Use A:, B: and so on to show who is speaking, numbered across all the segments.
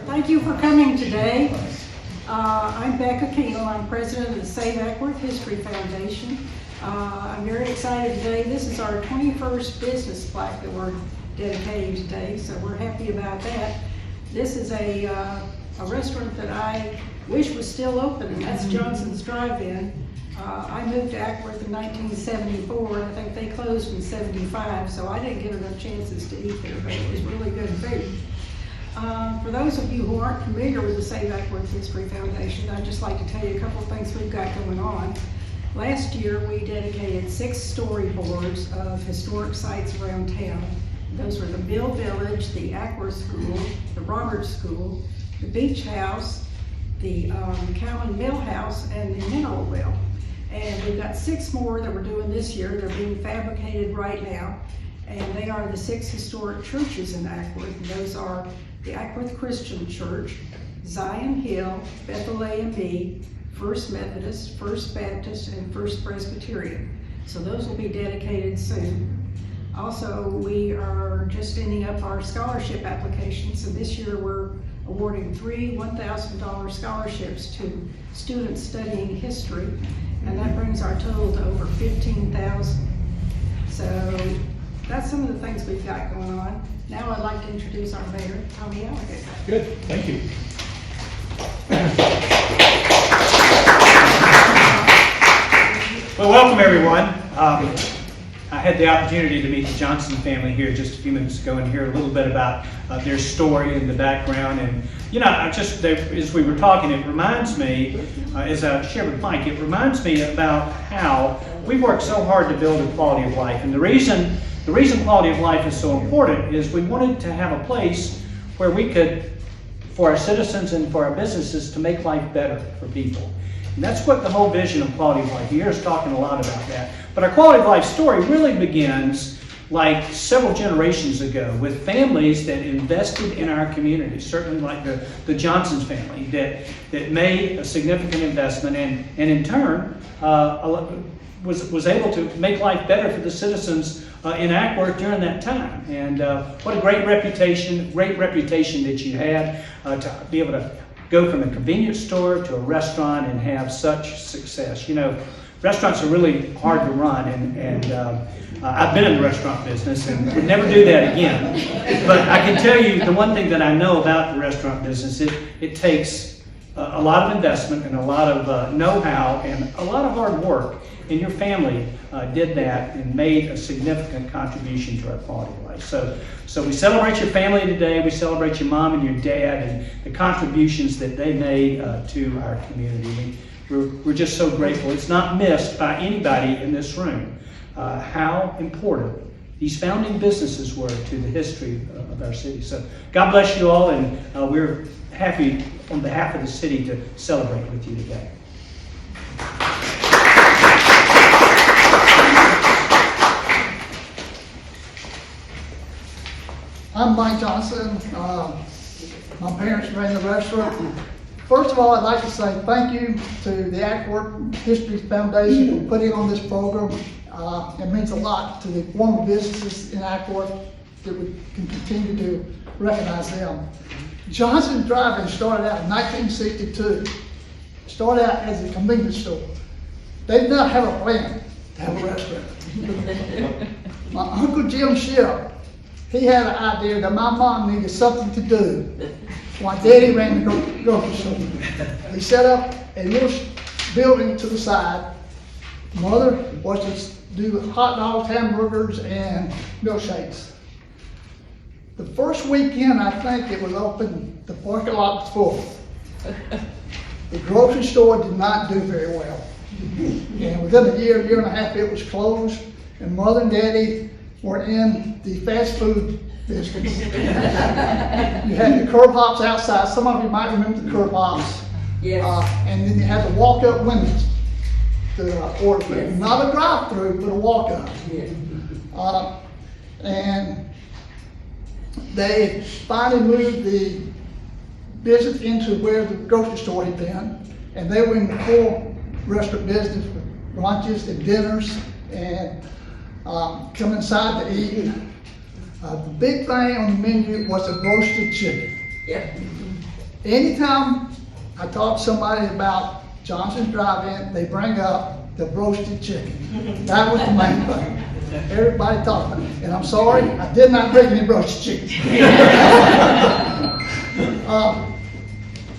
A: Thank you for coming today. I'm Becca Keenel. I'm president of the Save Ackworth History Foundation. I'm very excited today. This is our 21st business plaque that we're dedicating today, so we're happy about that. This is a restaurant that I wish was still open, and that's Johnson's Drive-In. I moved to Ackworth in 1974, and I think they closed in 75, so I didn't get enough chances to eat there, but it was really good food. For those of you who aren't familiar with the Save Ackworth History Foundation, I'd just like to tell you a couple of things we've got going on. Last year, we dedicated 6 storyboards of historic sites around town. Those were the Mill Village, the Ackworth School, the Roberts School, the Beach House, the Cowan Mill House, and the Mineral Well. And we've got 6 more that we're doing this year. They're being fabricated right now. And they are the 6 historic churches in Ackworth. And those are the Ackworth Christian Church, Zion Hill, Bethel A&B, First Methodist, First Baptist, and First Presbyterian. So those will be dedicated soon. Also, we are just ending up our scholarship applications. So this year we're awarding 3 $1,000 scholarships to students studying history. And that brings our total to over 15,000. So that's some of the things we've got going on. Now I'd like to introduce our mayor, Tommy Alligator.
B: Good, thank you. Well, welcome everyone. I had the opportunity to meet the Johnson family here just a few minutes ago and hear a little bit about their story and the background. And you know, as we were talking, it reminds me, as I shared with Mike, it reminds me about how we worked so hard to build a quality of life. And the reason quality of life is so important is we wanted to have a place where we could, for our citizens and for our businesses, to make life better for people. And that's what the whole vision of quality of life. You hear us talking a lot about that. But our quality of life story really begins like several generations ago with families that invested in our community, certainly like the Johnson's family that made a significant investment and in turn was able to make life better for the citizens in Ackworth during that time. And what a great reputation that you had to be able to go from a convenience store to a restaurant and have such success. You know, restaurants are really hard to run, and I've been in the restaurant business and would never do that again. But I can tell you the one thing that I know about the restaurant business, it takes a lot of investment and a lot of know-how and a lot of hard work. And your family did that and made a significant contribution to our quality of life. So we celebrate your family today. We celebrate your mom and your dad and the contributions that they made to our community. We're just so grateful. It's not missed by anybody in this room how important these founding businesses were to the history of our city. So God bless you all, and we're happy on behalf of the city to celebrate with you today.
C: I'm Mike Johnson. My parents ran the restaurant. First of all, I'd like to say thank you to the Ackworth History Foundation for putting on this program. It means a lot to the former businesses in Ackworth that we can continue to recognize them. Johnson's Drive-In started out in 1962. Started out as a convenience store. They did not have a plan to have a restaurant. My Uncle Jim Shipp, he had an idea that my mom needed something to do while Daddy ran the grocery store. He set up a little building to the side. Mother was to do hot dogs, hamburgers, and milkshakes. The first weekend, I think it was open, the parking lot was full. The grocery store did not do very well. And within a year and a half, it was closed, and Mother and Daddy were in the fast food business. You had the curb hops outside. Some of you might remember the curb hops.
D: Yes.
C: And then you had the walk-up windows to order food. Not a drive-through, but a walk-up.
D: Yeah.
C: And they finally moved the business into where the grocery store had been. And they were in the full restaurant business with lunches and dinners and come inside to eat. The big thing on the menu was a roasted chicken.
D: Yeah.
C: anytime I talk to somebody about Johnson's Drive-In, they bring up the roasted chicken. That was the main thing. Everybody talked about it. And I'm sorry, I did not bring any roasted chicken.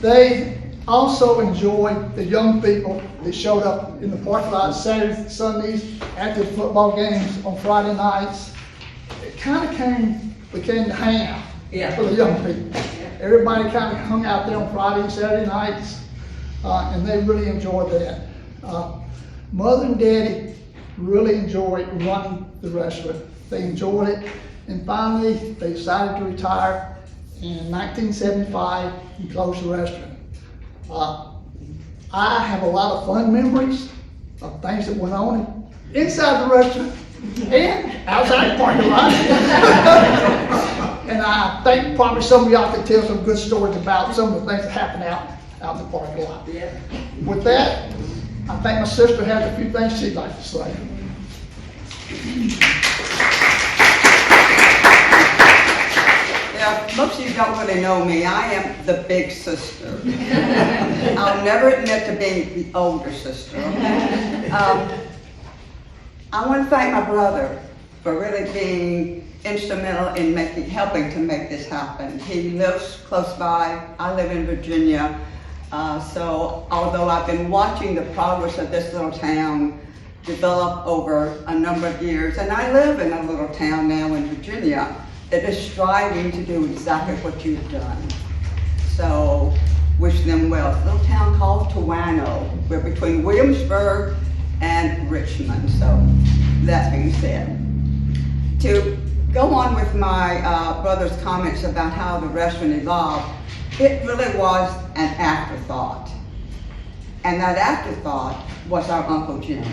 C: They also enjoyed the young people that showed up in the parking lot Saturdays, Sundays, after the football games on Friday nights. It kind of became the hangout for the young people. Everybody kind of hung out there on Friday and Saturday nights, and they really enjoyed that. Mother and Daddy really enjoyed running the restaurant. They enjoyed it, and finally they decided to retire in 1975 and close the restaurant. I have a lot of fun memories of things that went on inside the restaurant and outside the parking lot. And I think probably some of y'all could tell some good stories about some of the things that happened out in the parking lot. With that, I think my sister has a few things she'd like to say.
E: Yeah, most of you don't really know me. I am the big sister. I'll never admit to being the older sister. I want to thank my brother for really being instrumental in helping to make this happen. He lives close by. I live in Virginia. So although I've been watching the progress of this little town develop over a number of years, and I live in a little town now in Virginia that is striving to do exactly what you've done. So wish them well. It's a little town called Tawano. We're between Williamsburg and Richmond. So that being said, to go on with my brother's comments about how the restaurant evolved, it really was an afterthought. And that afterthought was our Uncle Jim.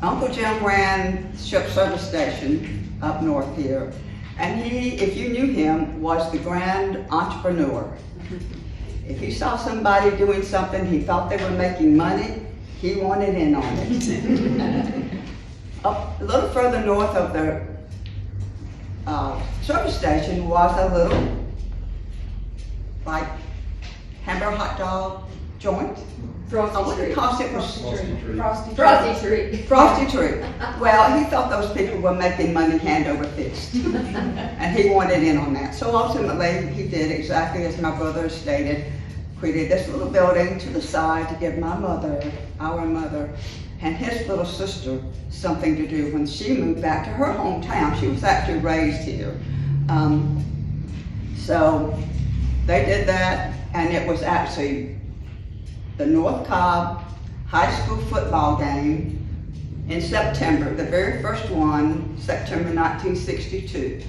E: Uncle Jim ran Ship Service Station up north here. And he, if you knew him, was the grand entrepreneur. If he saw somebody doing something, he thought they were making money, he wanted in on it. Up a little further north of the service station was a little, like, hamburger hot dog joint.
D: Frosty Tree.
E: Frosty Tree. Well, he thought those people were making money hand over fist. And he wanted in on that. So ultimately, he did exactly as my brother stated, created this little building to the side to give my mother, our mother, and his little sister something to do when she moved back to her hometown. She was actually raised here. So they did that, and it was actually the North Cobb High School football game in September, the very first one, September 1962,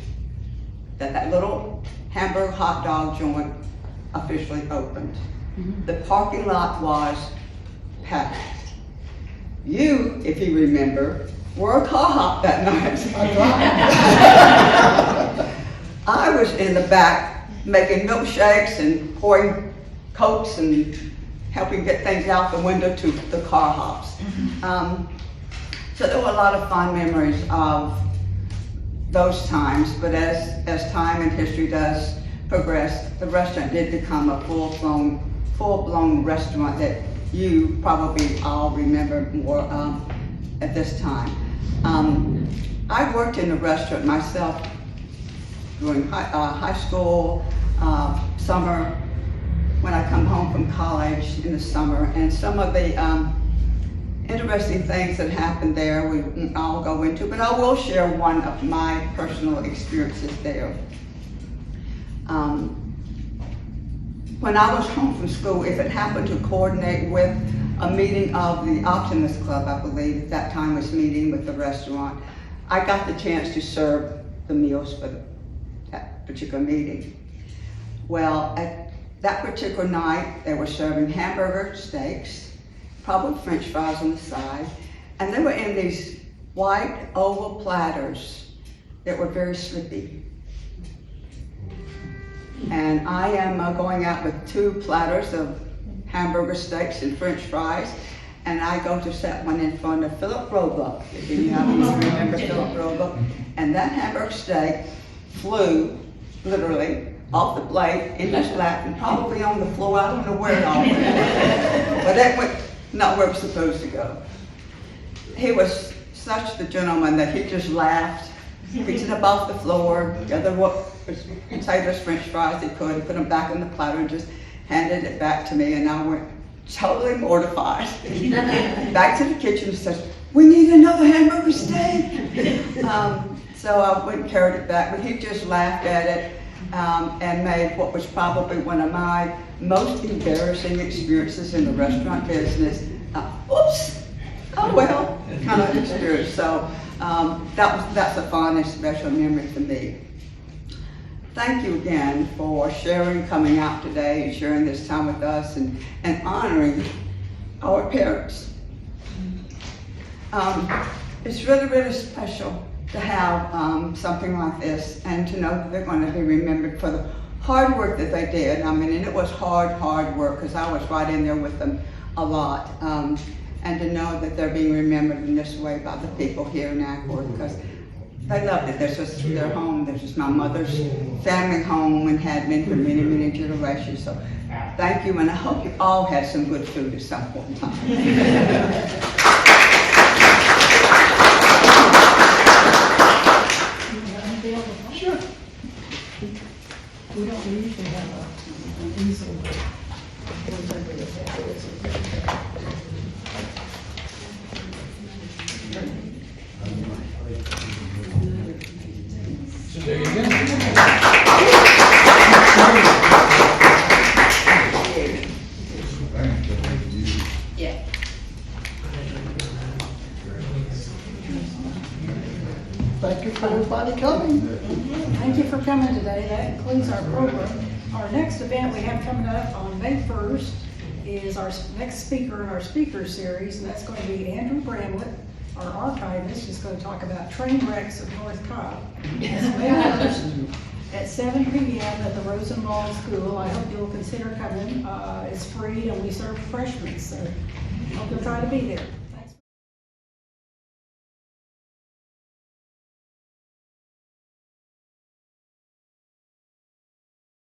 E: that little hamburger hot dog joint officially opened. The parking lot was packed. You, if you remember, were a car hop that night. I was in the back making milkshakes and pouring Cokes and helping get things out the window to the car hops. So there were a lot of fond memories of those times, but as time and history does progress, the restaurant did become a full-blown restaurant that you probably all remember more at this time. I worked in a restaurant myself during high school, summer, when I come home from college in the summer, and some of the interesting things that happened there we won't all go into, but I will share one of my personal experiences there. When I was home from school, if it happened to coordinate with a meeting of the Optimist Club, I believe at that time was meeting with the restaurant, I got the chance to serve the meals for that particular meeting. Well, at that particular night, they were serving hamburger steaks, probably French fries on the side, and they were in these white oval platters that were very slippy. And I am going out with 2 platters of hamburger steaks and French fries, and I go to set one in front of Philip Roebuck, if you remember Philip Roebuck, and that hamburger steak flew, literally, off the plate in his lap and probably on the floor. I don't know where it all went. But that went not where it was supposed to go. He was such the gentleman that he just laughed, picked it up off the floor, gathered what potatoes, french fries he could, put them back on the platter and just handed it back to me, and I went totally mortified. Back to the kitchen and said, "We need another hamburger steak." So I went and carried it back, but he just laughed at it and made what was probably one of my most embarrassing experiences in the restaurant business. Oops, oh well, kind of experience. So that's a fond and special memory for me. Thank you again for sharing, coming out today and sharing this time with us and honoring our parents. It's really, really special to have something like this and to know that they're going to be remembered for the hard work that they did. I mean, and it was hard work because I was right in there with them a lot. And to know that they're being remembered in this way by the people here in Acworth, because they loved it. This was their home. This was my mother's family home and had been for many, many generations. So thank you, and I hope you all had some good food at some point in time.
C: Sure.
A: We don't usually have an easel.
F: There you go.
D: Yeah.
C: Thank you for everybody coming.
A: Thank you for coming today. That concludes our program. Our next event we have coming up on May 1st is our next speaker in our speaker series, and that's going to be Andrew Bramlett, our archivist, is going to talk about train wrecks of North Cobb. That's May 1st at 7 p.m. at the Rosenwald School. I hope you'll consider coming. It's free and we serve freshmen, so hope you'll try to be there.